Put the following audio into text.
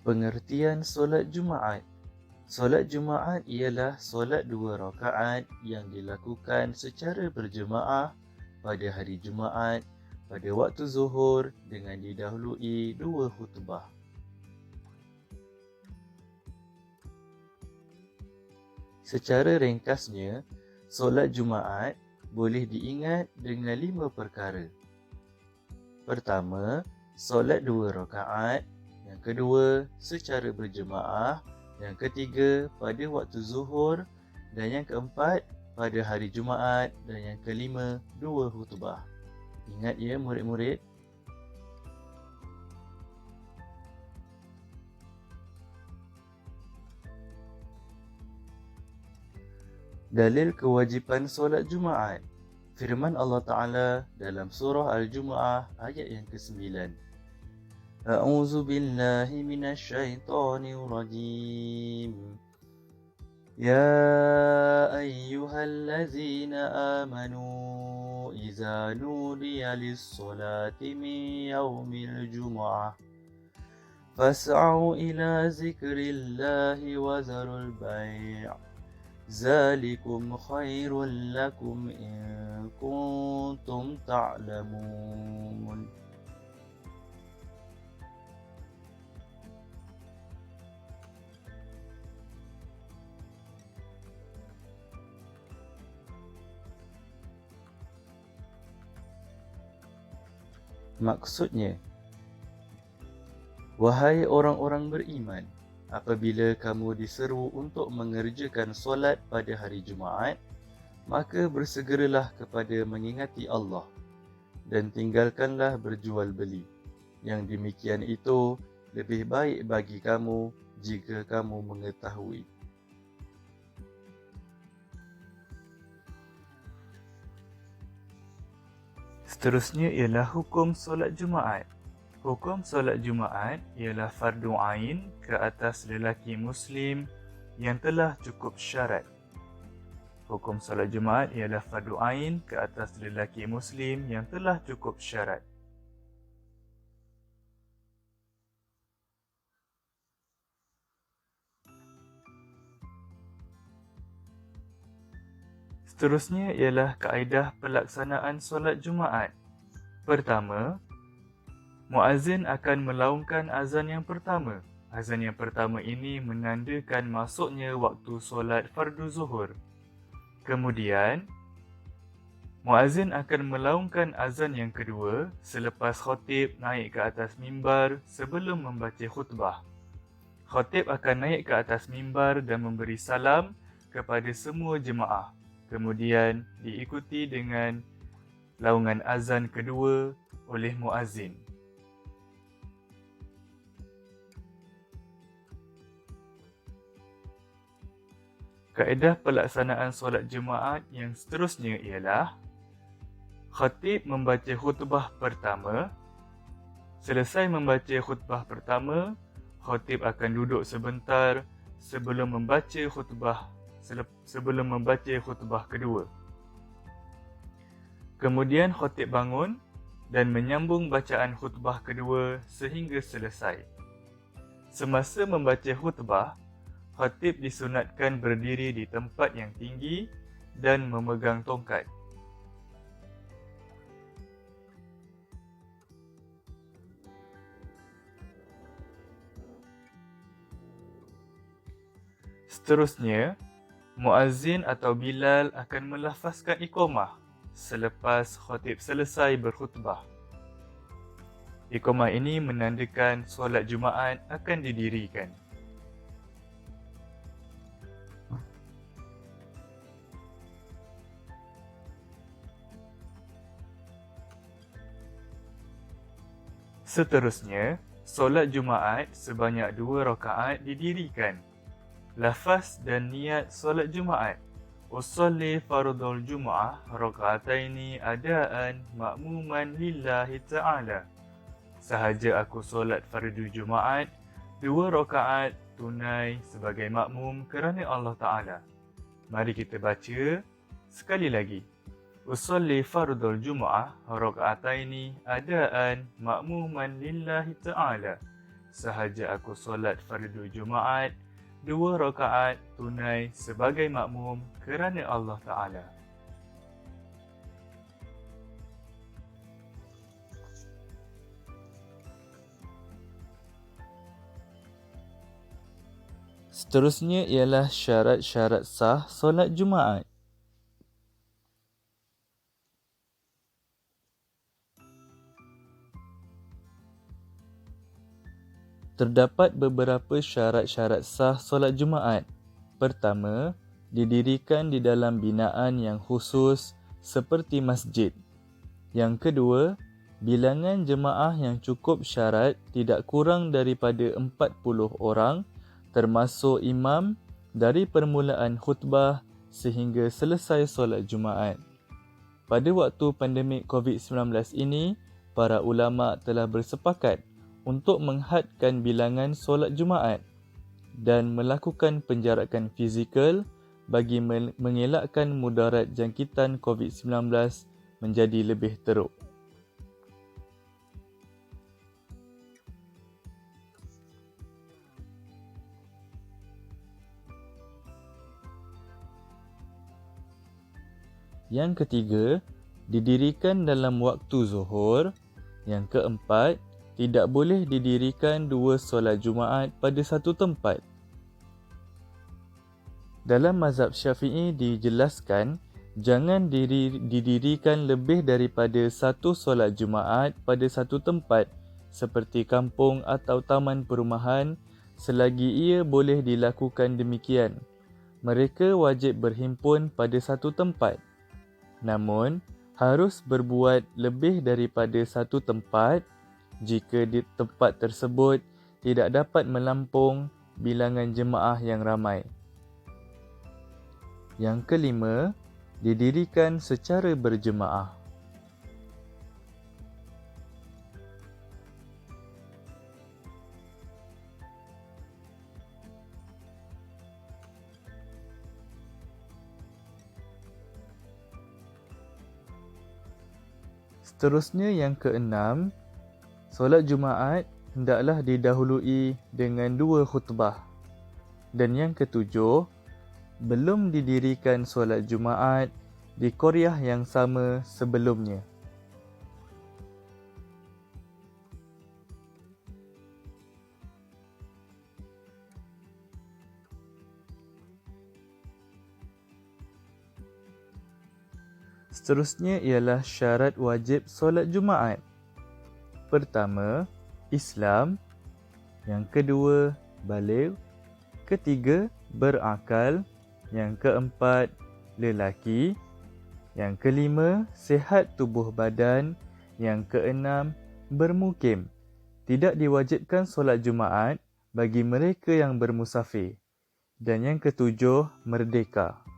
Pengertian solat Jumaat. Solat Jumaat ialah solat 2 rakaat yang dilakukan secara berjemaah pada hari Jumaat pada waktu zuhur dengan didahului 2 khutbah. Secara ringkasnya, solat Jumaat boleh diingat dengan 5 perkara. Pertama, solat 2 rakaat. Yang kedua, secara berjemaah. Yang ketiga, pada waktu zuhur. Dan yang keempat, pada hari Jumaat. Dan yang kelima, 2 khutbah. Ingat ya murid-murid. Dalil kewajipan solat Jumaat. Firman Allah Ta'ala dalam surah Al-Jumu'ah ayat yang ke-9. A'udzu billahi minasyaitonir rajim. Ya ayyuhallazina amanu idza nudiya lis-salati min yaumil jumu'ah fas'au ila zikrillahi wa zarul bai'. Zalikum khairul lakum in kuntum ta'lamun. Maksudnya, wahai orang-orang beriman, apabila kamu diseru untuk mengerjakan solat pada hari Jumaat, maka bersegeralah kepada mengingati Allah dan tinggalkanlah berjual beli. Yang demikian itu lebih baik bagi kamu jika kamu mengetahui. Seterusnya ialah hukum solat Jumaat. Hukum solat Jumaat ialah fardu ain ke atas lelaki Muslim yang telah cukup syarat. Hukum solat Jumaat ialah fardu ain ke atas lelaki Muslim yang telah cukup syarat. Seterusnya ialah kaedah pelaksanaan solat Jumaat. Pertama, muazzin akan melaungkan azan yang pertama. Azan yang pertama ini menandakan masuknya waktu solat fardu zuhur. Kemudian, muazzin akan melaungkan azan yang kedua selepas khatib naik ke atas mimbar sebelum membaca khutbah. Khatib akan naik ke atas mimbar dan memberi salam kepada semua jemaah. Kemudian diikuti dengan laungan azan kedua oleh muazzin. Kaedah pelaksanaan solat Jumaat yang seterusnya ialah khatib membaca khutbah pertama. Selesai membaca khutbah pertama, khatib akan duduk sebentar sebelum membaca khutbah kedua. Kemudian khatib bangun dan menyambung bacaan khutbah kedua sehingga selesai. Semasa membaca khutbah, khatib disunatkan berdiri di tempat yang tinggi dan memegang tongkat. Seterusnya, muazzin atau Bilal akan melafazkan iqamah selepas khatib selesai berkhutbah. Iqamah ini menandakan solat Jumaat akan didirikan. Seterusnya, solat Jumaat sebanyak 2 rakaat didirikan. Lafaz dan niat solat Jumaat. Usolli fardul Jum'ah raka'ataini adaan ma'muman lillahi ta'ala. Sahaja aku solat fardu Jumaat 2 rakaat tunai sebagai makmum kerana Allah Ta'ala. Mari kita baca sekali lagi. Usolli fardul Jum'ah raka'ataini adaan ma'muman lillahi ta'ala. sahaja aku solat fardu Jumaat 2 rakaat tunai sebagai makmum kerana Allah Ta'ala. Seterusnya ialah syarat-syarat sah solat Jumaat. Terdapat beberapa syarat-syarat sah solat Jumaat. Pertama, didirikan di dalam binaan yang khusus seperti masjid. Yang kedua, bilangan jemaah yang cukup syarat tidak kurang daripada 40 orang termasuk imam dari permulaan khutbah sehingga selesai solat Jumaat. Pada waktu pandemik COVID-19 ini, para ulama telah bersepakat untuk menghadkan bilangan solat Jumaat dan melakukan penjarakan fizikal bagi mengelakkan mudarat jangkitan COVID-19 menjadi lebih teruk. Yang ketiga, didirikan dalam waktu zuhur. Yang keempat, tidak boleh didirikan 2 solat Jumaat pada satu tempat. Dalam mazhab Syafi'i dijelaskan, jangan didirikan lebih daripada 1 solat Jumaat pada satu tempat seperti kampung atau taman perumahan selagi ia boleh dilakukan demikian. Mereka wajib berhimpun pada satu tempat. Namun, harus berbuat lebih daripada satu tempat jika di tempat tersebut tidak dapat melampung bilangan jemaah yang ramai. Yang kelima, didirikan secara berjemaah. Seterusnya yang keenam, solat Jumaat hendaklah didahului dengan 2 khutbah. Dan yang ketujuh, belum didirikan solat Jumaat di qaryah yang sama sebelumnya. Seterusnya ialah syarat wajib solat Jumaat. Pertama, Islam. Yang kedua, baligh. Ketiga, berakal. Yang keempat, lelaki. Yang kelima, sihat tubuh badan. Yang keenam, bermukim. Tidak diwajibkan solat Jumaat bagi mereka yang bermusafir. Dan yang ketujuh, merdeka.